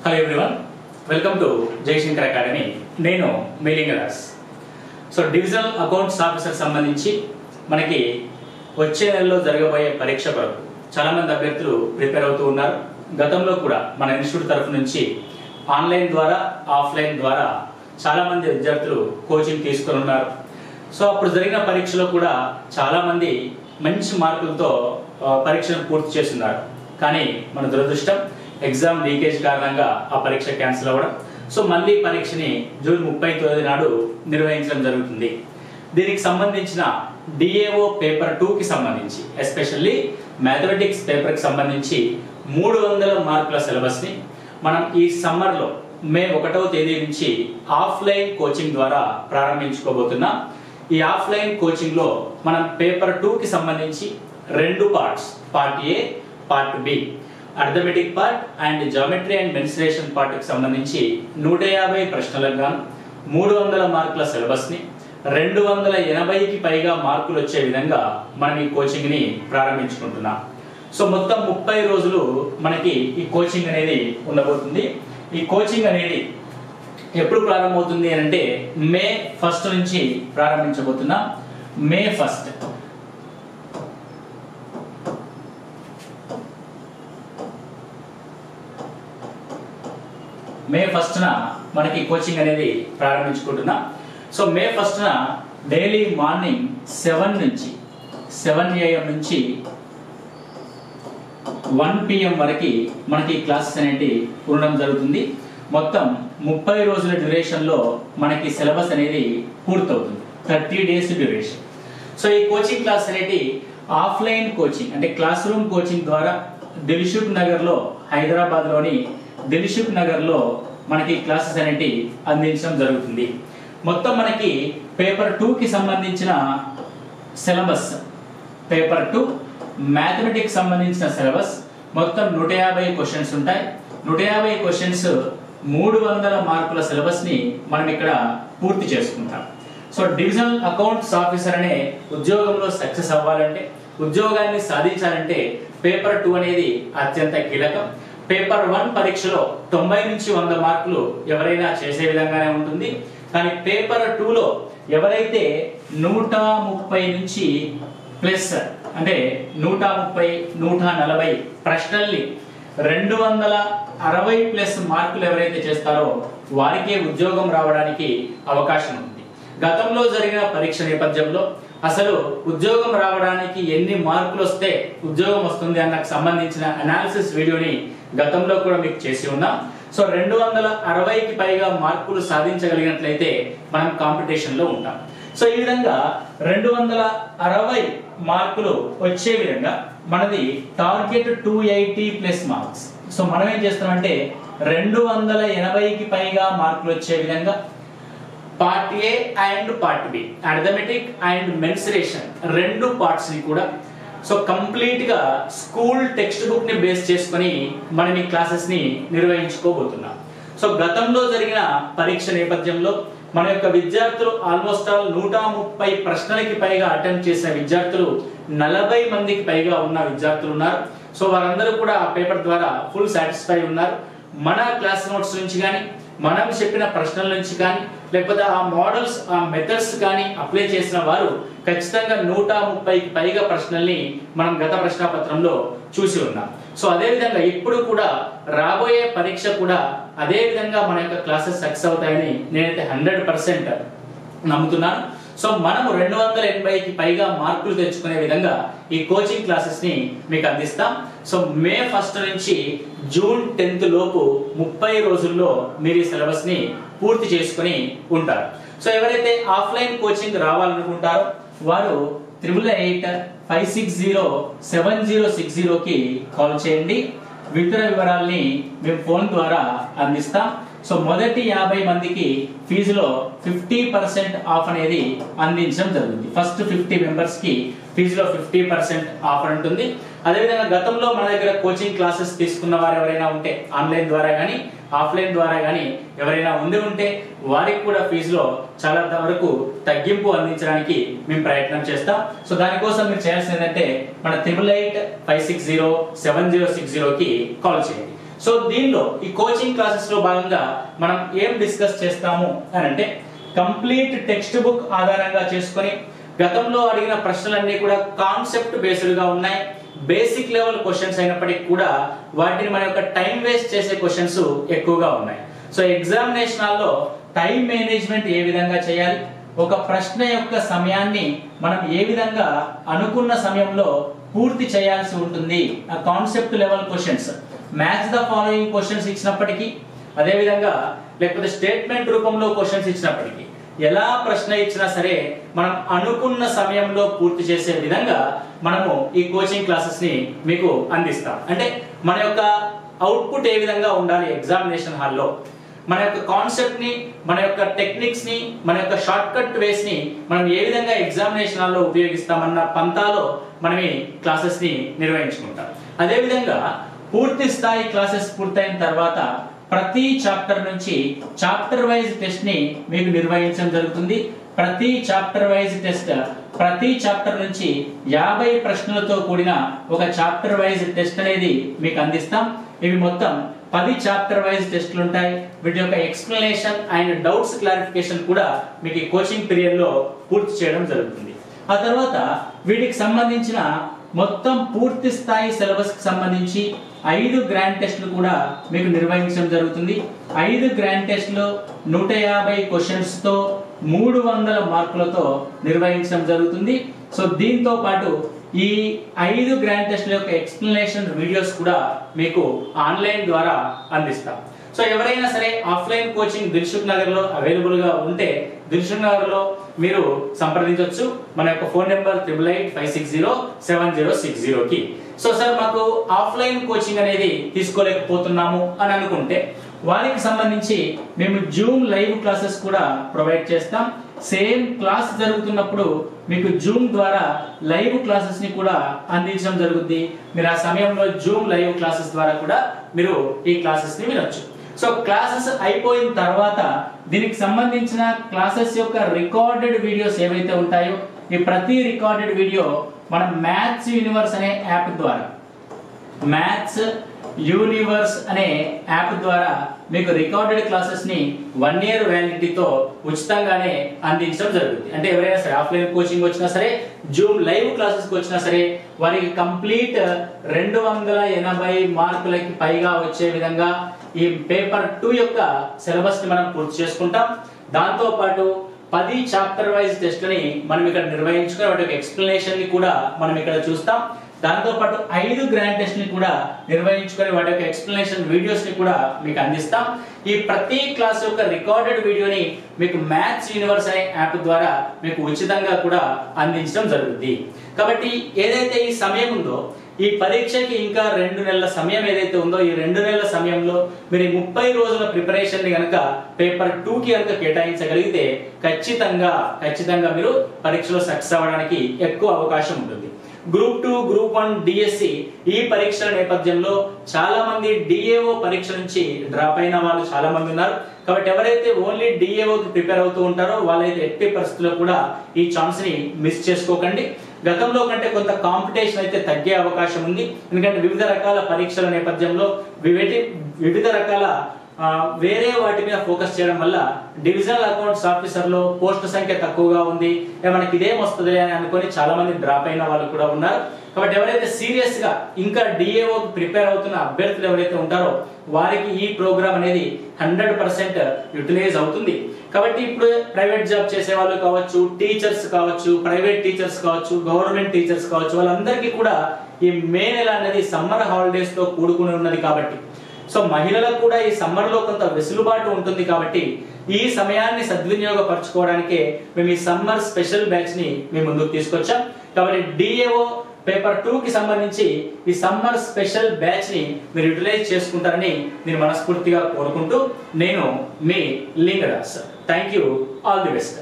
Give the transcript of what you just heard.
Hello everyone, welcome to Jayashankar academy. నేను మేలింగదాస్. So divisional accounts officer సంబంధించి మనకి వచ్చే నెలలో జరగబోయే పరీక్ష కొరకు చాలామంది అభ్యర్థులు ప్రిపేర్ అవుతూ ఉన్నారు. గతంలో కూడా మన ఇన్స్టిట్యూట్ తరఫు నుంచి ఆన్లైన్ ద్వారా ఆఫ్లైన్ ద్వారా చాలామంది విద్యార్థులు కోచింగ్ తీసుకొని ఉన్నారు. సో అప్పుడు జరిగిన పరీక్షలో కూడా చాలామంది మంచి మార్కులతో పరీక్షను పూర్తి చేస్తున్నారు. కానీ మన దురదృష్టం ఎగ్జామ్ లీకేజ్ కారణంగా ఆ పరీక్ష క్యాన్సిల్ అవ్వడం. సో మళ్ళీ పరీక్షని జూన్ 30 నాడు నిర్వహించడం జరుగుతుంది. దీనికి సంబంధించిన డిఏఓ పేపర్ 2కి సంబంధించి ఎస్పెషల్లీ మ్యాథమెటిక్స్ పేపర్కి సంబంధించి 300 మార్కుల సిలబస్ని మనం ఈ సమ్మర్లో మే 1వ తేదీ నుంచి ఆఫ్లైన్ కోచింగ్ ద్వారా ప్రారంభించుకోబోతున్నాం. ఈ ఆఫ్లైన్ కోచింగ్లో మనం పేపర్ 2కి సంబంధించి 2 parts, part A, part B, arithmetic part and geometry and mensuration పార్ట్కి సంబంధించి 150 ప్రశ్నలకు గాను 300 మార్కుల సిలబస్ని 280కి పైగా మార్కులు వచ్చే విధంగా మనం ఈ కోచింగ్ని ప్రారంభించుకుంటున్నాం. సో మొత్తం 30 రోజులు మనకి ఈ కోచింగ్ అనేది ఉండబోతుంది. ఈ కోచింగ్ అనేది ఎప్పుడు ప్రారంభమవుతుంది అంటే మే 1 నుంచి ప్రారంభించబోతున్నాం. మే 1 మనకి కోచింగ్ అనేది ప్రారంభించుకుంటున్నాం. So May 1 daily morning 7 AM నుంచి 1 PM వరకు మనకి క్లాసెస్ అనేవి ఉండడం జరుగుతుంది. మొత్తం 30 రోజుల డ్యూరేషన్లో మనకి సిలబస్ అనేది పూర్తవుతుంది. 30 days డ్యూరేషన్. సో ఈ కోచింగ్ క్లాస్ అనేది ఆఫ్లైన్ కోచింగ్ అంటే క్లాస్ రూమ్ కోచింగ్ ద్వారా దిల్సుఖ్ నగర్లో, హైదరాబాద్లోని దిల్సుఖ్ నగర్లో మనకి క్లాసెస్ అనేవి అందించడం జరుగుతుంది. మొత్తం మనకి పేపర్ 2కి సంబంధించిన సిలబస్, పేపర్ 2 మ్యాథమెటిక్స్ సంబంధించిన సిలబస్ మొత్తం 150 క్వశ్చన్స్ ఉంటాయి. 150 క్వశ్చన్స్ 300 మార్కుల సిలబస్ని మనం ఇక్కడ పూర్తి చేసుకుంటాం. సో డివిజనల్ అకౌంట్స్ ఆఫీసర్ అనే ఉద్యోగంలో సక్సెస్ అవ్వాలంటే, ఉద్యోగాన్ని సాధించాలంటే పేపర్ 2 అనేది అత్యంత కీలకం. పేపర్ 1 పరీక్షలో 90 నుంచి 100 మార్కులు ఎవరైనా చేసే విధంగానే ఉంటుంది. కానీ పేపర్ 2లో ఎవరైతే 130 నుంచి ప్లస్ అంటే 130, 140 ప్రశ్నల్ని 260 ప్లస్ మార్కులు ఎవరైతే చేస్తారో వారికే ఉద్యోగం రావడానికి అవకాశం ఉంది. గతంలో జరిగిన పరీక్ష నేపథ్యంలో అసలు ఉద్యోగం రావడానికి ఎన్ని మార్కులు వస్తే ఉద్యోగం వస్తుంది అన్నకు సంబంధించిన అనాలిసిస్ వీడియోని గతంలో కూడా మీకు చేసి ఉన్నాం. సో 260కి పైగా మార్కులు సాధించగలిగినట్లయితే మనం కాంపిటీషన్ లో ఉంటాం. సో ఈ విధంగా 260 మార్కులు వచ్చే విధంగా మనది టార్గెట్ 280 ప్లస్ మార్క్స్. సో మనం ఏం చేస్తామంటే 280కి పైగా మార్కులు వచ్చే విధంగా part A and part B, arithmetic and mensuration 2 parts ని కూడా సో కంప్లీట్ గా స్కూల్ టెక్స్ట్ బుక్ ని బేస్ చేసుకొని మనం ఈ క్లాసెస్ ని నిర్వహించుకోబోతున్నాం. సో గతంలో జరిగిన పరీక్ష నేపథ్యంలో మన యొక్క విద్యార్థులు ఆల్మోస్ట్ ఆల్ 130 ప్రశ్నలకి పైగా అటెంప్ట్ చేసిన విద్యార్థులు 40 మందికి పైగా ఉన్న విద్యార్థులు ఉన్నారు. సో వారందరూ కూడా ఆ పేపర్ ద్వారా ఫుల్ సాటిస్ఫై ఉన్నారు. మన క్లాస్ నోట్స్ నుంచి కానీ, మనం చెప్పిన ప్రశ్నల నుంచి కానీ, లేకపోతే ఆ మోడల్స్, ఆ మెథడ్స్ కానీ అప్లై చేసిన వారు ఖచ్చితంగా 130కి పైగా ప్రశ్నల్ని మనం గత ప్రశ్నాపత్రంలో చూసి ఉన్నాం. సో అదే విధంగా ఇప్పుడు కూడా రాబోయే పరీక్ష కూడా అదే విధంగా మన యొక్క క్లాసెస్ సక్సెస్ అవుతాయని నేనైతే 100% నమ్ముతున్నాను. సో మనము 280కి పైగా మార్కులు తెచ్చుకునే విధంగా ఈ కోచింగ్ క్లాసెస్ ని మీకు అందిస్తాం. సో మే 1 నుంచి జూన్ 10 లోపు 30 రోజుల్లో మీరు ఈ సిలబస్ ని పూర్తి చేసుకుని ఉంటారు. సో ఎవరైతే ఆఫ్లైన్ కోచింగ్ రావాలనుకుంటారో వారు 8855607060కి కాల్ చేయండి. ఇతర వివరాల్ని మేము ఫోన్ ద్వారా అందిస్తాం. సో మొదటి 50 మందికి ఫీజులో 50% ఆఫ్ అనేది అందించడం జరుగుతుంది. ఫస్ట్ 50 మెంబర్స్ కి ఫీజులో 50% ఆఫర్ ఉంటుంది. అదేవిధంగా గతంలో మన దగ్గర కోచింగ్ క్లాసెస్ తీసుకున్న వారు ఎవరైనా ఉంటే ఆన్లైన్ ద్వారా కానీ ఆఫ్లైన్ ద్వారా కానీ ఎవరైనా ఉంటే వారికి కూడా ఫీజులో చాలా వరకు తగ్గింపు అందించడానికి మేము ప్రయత్నం చేస్తాం. సో దానికోసం మీరు చేయాల్సింది ఏంటంటే మన 8855607060కి కాల్ చేయండి. సో దీనిలో ఈ కోచింగ్ క్లాసెస్ లో భాగంగా మనం ఏం డిస్కస్ చేస్తాము అని అంటే కంప్లీట్ టెక్స్ట్ బుక్ ఆధారంగా చేసుకొని గతంలో అడిగిన ప్రశ్నలన్నీ కూడా కాన్సెప్ట్ బేస్డ్ గా ఉన్నాయి, బేసిక్ లెవెల్ క్వశ్చన్స్ అయినప్పటికీ కూడా వాటిని మన యొక్క టైం వేస్ట్ చేసే క్వశ్చన్స్ ఎక్కువగా ఉన్నాయి. సో ఎగ్జామినేషన్లో టైం మేనేజ్మెంట్ ఏ విధంగా చేయాలి, ఒక ప్రశ్న యొక్క సమయాన్ని మనం ఏ విధంగా అనుకున్న సమయంలో పూర్తి చేయాల్సి ఉంటుంది, ఆ concept level questions, match the following questions ఇచ్చినప్పటికీ, అదే విధంగా లేకపోతే స్టేట్మెంట్ రూపంలో క్వశ్చన్స్ ఇచ్చినప్పటికీ ఎలా ప్రశ్న ఇచ్చినా సరే మనం అనుకున్న సమయంలో పూర్తి చేసే విధంగా మనము ఈ కోచింగ్ క్లాసెస్ ని మీకు అందిస్తాం. అంటే మన యొక్క అవుట్పుట్ ఏ విధంగా ఉండాలి ఎగ్జామినేషన్ హాల్లో, మన యొక్క కాన్సెప్ట్ ని, మన యొక్క టెక్నిక్స్ ని, మన యొక్క షార్ట్ కట్ వేస్ ని మనం ఏ విధంగా ఎగ్జామినేషన్ హాల్లో ఉపయోగిస్తామన్న పంతాలో మనం ఈ క్లాసెస్ ని నిర్వహించుకుంటాం. అదే విధంగా పూర్తి స్థాయి క్లాసెస్ పూర్తయిన తర్వాత ప్రతి చాప్టర్ నుంచి చాప్టర్ వైజ్ టెస్ట్ ని మీకు నిర్వహించడం జరుగుతుంది. ప్రతి చాప్టర్ వైజ్ టెస్ట్, ప్రతి చాప్టర్ నుంచి 50 ప్రశ్నలతో కూడిన ఒక చాప్టర్ వైజ్ టెస్ట్ అనేది మీకు అందిస్తాం. ఇవి మొత్తం 10 చాప్టర్ వైజ్ టెస్టులు ఉంటాయి. వీటి యొక్క ఎక్స్ప్లెనేషన్ అండ్ డౌట్స్ క్లారిఫికేషన్ కూడా మీకు ఈ కోచింగ్ పీరియడ్ లో పూర్తి చేయడం జరుగుతుంది. ఆ తర్వాత వీటికి సంబంధించిన మొత్తం పూర్తి స్థాయి సిలబస్ కి సంబంధించి 5 గ్రాండ్ టెస్టులు కూడా మీకు నిర్వహించడం జరుగుతుంది. 5 గ్రాండ్ టెస్టులు 150 క్వశ్చన్స్ తో 300 మార్కులతో నిర్వహించడం జరుగుతుంది. సో దీంతో పాటు ఈ 5 గ్రాండ్ టెస్టుల యొక్క ఎక్స్ప్లెనేషన్ వీడియోస్ కూడా మీకు ఆన్లైన్ ద్వారా అందిస్తాం. సో ఎవరైనా సరే ఆఫ్లైన్ కోచింగ్ దిల్సుఖ్ నగర్ లో అవైలబుల్ గా ఉంటే దిల్సుఖ్ నగర్ లో మీరు సంప్రదించవచ్చు. మన యొక్క ఫోన్ నెంబర్ 8885607060 కి. సో సార్ మాకు ఆఫ్లైన్ కోచింగ్ అనేది తీసుకోలేకపోతున్నాము అని అనుకుంటే వారికి సంబంధించి మేము జూమ్ లైవ్ క్లాసెస్ కూడా ప్రొవైడ్ చేస్తాం. సేమ్ క్లాస్ జరుగుతున్నప్పుడు మీకు జూమ్ ద్వారా లైవ్ క్లాసెస్ ని కూడా అందించడం జరుగుతుంది. మీరు ఆ సమయంలో జూమ్ లైవ్ క్లాసెస్ ద్వారా కూడా మీరు ఈ క్లాసెస్ ని వినొచ్చు. సో క్లాసెస్ అయిపోయిన తర్వాత దీనికి సంబంధించిన క్లాసెస్ యొక్క రికార్డెడ్ వీడియోస్ ఏవైతే ఉంటాయో ఈ ప్రతి రికార్డెడ్ వీడియో మన మ్యాథ్స్ యూనివర్స్ అనే యాప్ ద్వారా, మ్యాథ్స్ యూనివర్స్ అనే యాప్ ద్వారా మీకు రికార్డెడ్ క్లాసెస్ ని 1 year వ్యాలిడిటీతో ఉచితంగానే అందించడం జరుగుతుంది. అంటే ఎవరైనా సరే ఆఫ్లైన్ కోచింగ్ వచ్చినా సరే, జూమ్ లైవ్ క్లాసెస్ వచ్చినా సరే వారికి కంప్లీట్ 280 మార్కులకి పైగా వచ్చే విధంగా ఈ పేపర్ 2 యొక్క సిలబస్ ని మనం పూర్తి చేసుకుంటాం. దాంతో పాటు 10 చాప్టర్ వైజ్ టెస్ట్లని మనం ఇక్కడ నిర్వహించుకుని వాటి యొక్క ఎక్స్ప్లెనేషన్ ని కూడా మనం ఇక్కడ చూస్తాం. దాంతో పాటు 5 గ్రాండ్ టెస్ట్ ని కూడా నిర్వహించుకొని వాటి యొక్క ఎక్స్ప్లెనేషన్ వీడియోస్ ని కూడా మీకు అందిస్తాం. ఈ ప్రతి క్లాస్ యొక్క రికార్డెడ్ వీడియోని మీకు మ్యాథ్స్ యూనివర్స్ అనే యాప్ ద్వారా మీకు ఉచితంగా కూడా అందించడం జరుగుతుంది. కాబట్టి ఏదైతే ఈ సమయం ఉందో ఈ పరీక్షకి ఇంకా 2 నెలల సమయం ఏదైతే ఉందో ఈ 2 నెలల సమయంలో మీరు 30 రోజుల ప్రిపరేషన్ ని గనక పేపర్ 2 కి గనక కేటాయించగలిగితే ఖచ్చితంగా మీరు పరీక్షలో సక్సెస్ అవ్వడానికి ఎక్కువ అవకాశం ఉంటుంది. గ్రూప్ 2, గ్రూప్ 1, డిఎస్సి ఈ పరీక్షల నేపథ్యంలో చాలా మంది డిఏఓ పరీక్ష నుంచి డ్రాప్ అయిన వాళ్ళు చాలా మంది ఉన్నారు. కాబట్టి ఎవరైతే ఓన్లీ డిఏఓకి ప్రిపేర్ అవుతూ ఉంటారో వాళ్ళైతే ఎట్టి పరిస్థితుల్లో కూడా ఈ ఛాన్స్ ని మిస్ చేసుకోకండి. గతంలో కంటే కొంత కాంపిటీషన్ అయితే తగ్గే అవకాశం ఉంది. ఎందుకంటే వివిధ రకాల పరీక్షల నేపథ్యంలో వివిధ రకాల వేరే వాటి మీద ఫోకస్ చేయడం వల్ల డివిజనల్ అకౌంట్స్ ఆఫీసర్ లో పోస్ట్ సంఖ్య తక్కువగా ఉంది, మనకి ఇదేం వస్తుంది అని అనుకొని చాలా మంది డ్రాప్ అయిన వాళ్ళు కూడా ఉన్నారు. కాబట్టి ఎవరైతే సీరియస్ గా ఇంకా డిఏఓ ప్రిపేర్ అవుతున్న అభ్యర్థులు ఎవరైతే ఉంటారో వారికి ఈ ప్రోగ్రామ్ అనేది 100% యూటిలైజ్ అవుతుంది. కాబట్టి ఇప్పుడు ప్రైవేట్ జాబ్ చేసే వాళ్ళు కావచ్చు, టీచర్స్ కావచ్చు, ప్రైవేట్ టీచర్స్ కావచ్చు, గవర్నమెంట్ టీచర్స్ కావచ్చు, వాళ్ళందరికీ కూడా ఈ మే నెల అనేది సమ్మర్ హాలిడేస్ తో కూడుకుని ఉన్నది. కాబట్టి సో మహిళలకు కూడా ఈ సమ్మర్ లో కొంత వెసులుబాటు ఉంటుంది. కాబట్టి ఈ సమయాన్ని సద్వినియోగపరచుకోవడానికే మేము ఈ సమ్మర్ స్పెషల్ బ్యాచ్ ని మేము ముందుకు తీసుకొచ్చాం. కాబట్టి డిఏఓ పేపర్ 2 కి సంబంధించి ఈ సమ్మర్ స్పెషల్ బ్యాచ్ ని మీరు యూటిలైజ్ చేసుకుంటారని నేను మనస్ఫూర్తిగా కోరుకుంటూ నేను మీ Lingadas. Thank you. All the best.